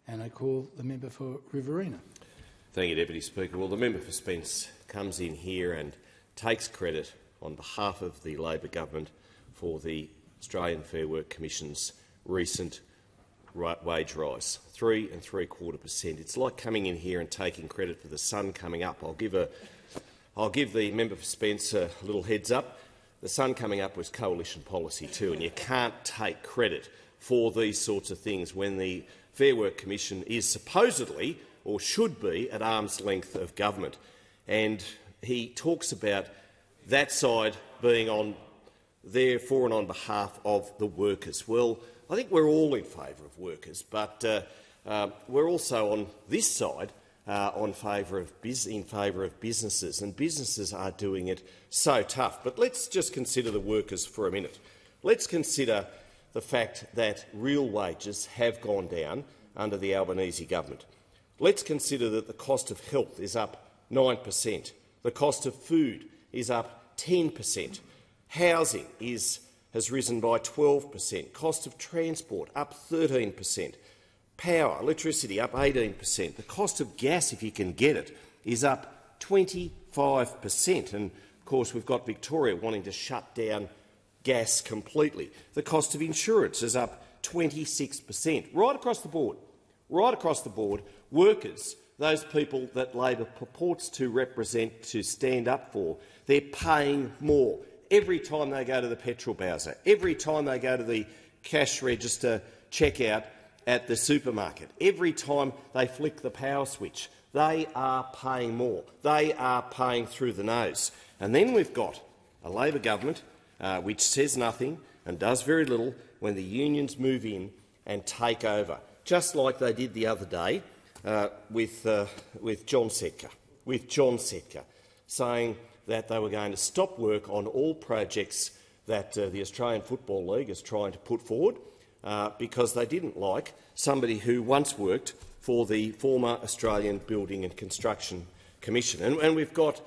And I call the member for Riverina. Thank you, Deputy Speaker. Well, the member for Spence comes in here and takes credit on behalf of the Labor government for the Australian Fair Work Commission's recent wage rise, 3.75%. It's like coming in here and taking credit for the sun coming up. I'll give the member for Spence a little heads up. The sun coming up was coalition policy too, and you can't take credit for these sorts of things when the Fair Work Commission is supposedly, or should be, at arm's length of government. And he talks about that side being on there for and on behalf of the workers. Well, I think we're all in favour of workers, but we're also on this side in favour of businesses, and businesses are doing it so tough. But let's just consider the workers for a minute. Let's consider the fact that real wages have gone down under the Albanese government. Let's consider that the cost of health is up 9%. The cost of food is up 10%. Housing has risen by 12%. Cost of transport up 13%. Power, electricity up 18%. The cost of gas, if you can get it, is up 25%. And, of course, we've got Victoria wanting to shut down gas completely. The cost of insurance is up 26%. Right across the board. Right across the board, workers, those people that Labor purports to represent, to stand up for, they're paying more every time they go to the petrol bowser, every time they go to the cash register checkout at the supermarket, every time they flick the power switch. They are paying more. They are paying through the nose. And then we've got a Labor government which says nothing and does very little when the unions move in and take over, just like they did the other day with John Setka, saying that they were going to stop work on all projects that the Australian Football League is trying to put forward because they didn't like somebody who once worked for the former Australian Building and Construction Commission. And we've got,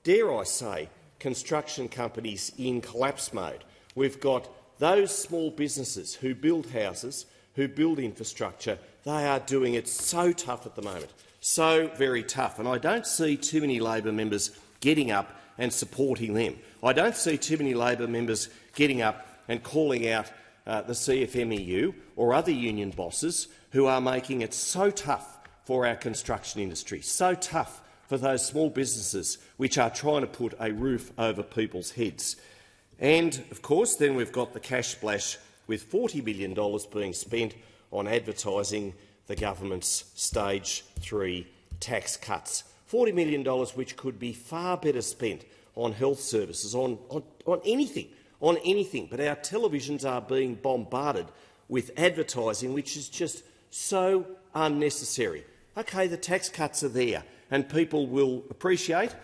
dare I say, construction companies in collapse mode. We've got those small businesses who build houses, who build infrastructure. They are doing it so tough at the moment, so very tough. And I don't see too many Labor members getting up and supporting them. I don't see too many Labor members getting up and calling out the CFMEU or other union bosses who are making it so tough for our construction industry, so tough for those small businesses which are trying to put a roof over people's heads. And, of course, then we've got the cash splash with $40 million being spent on advertising the government's Stage 3 tax cuts. $40 million which could be far better spent on health services, on anything. But our televisions are being bombarded with advertising which is just so unnecessary. OK, the tax cuts are there, and people will appreciate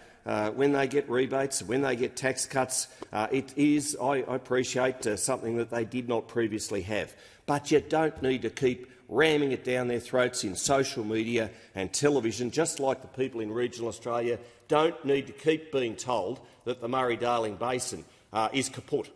when they get rebates, when they get tax cuts. It is, I appreciate, something that they did not previously have. But you don't need to keep ramming it down their throats in social media and television, just like the people in regional Australia don't need to keep being told that the Murray-Darling Basin is kaput.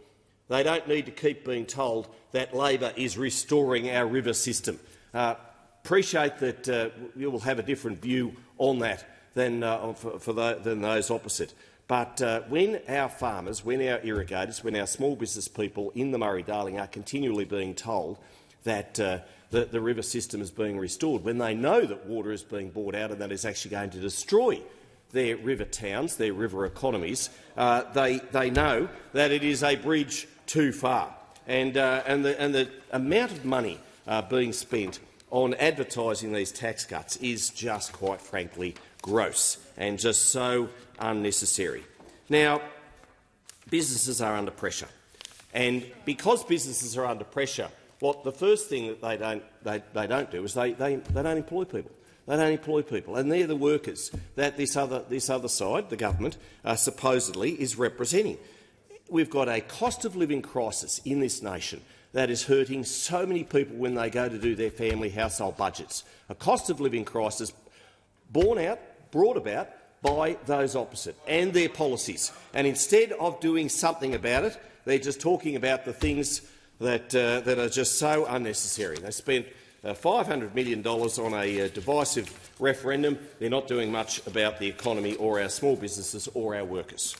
They don't need to keep being told that Labor is restoring our river system. Appreciate that you will have a different view on that than those opposite. But when our farmers, when our irrigators, when our small business people in the Murray-Darling are continually being told that the river system is being restored, when they know that water is being bought out and that is actually going to destroy their river towns, their river economies, they know that it is a bridge too far. And the amount of money being spent on advertising these tax cuts is just, quite frankly, gross and just so unnecessary. Now, businesses are under pressure, and because businesses are under pressure, the first thing that they don't do is they don't employ people. They don't employ people, and they're the workers that this other side, the government, supposedly is representing. We've got a cost of living crisis in this nation that is hurting so many people when they go to do their family household budgets. A cost of living crisis brought about by those opposite and their policies. And instead of doing something about it, they're just talking about the things that are just so unnecessary. They spent $500 million on a divisive referendum. They're not doing much about the economy or our small businesses or our workers.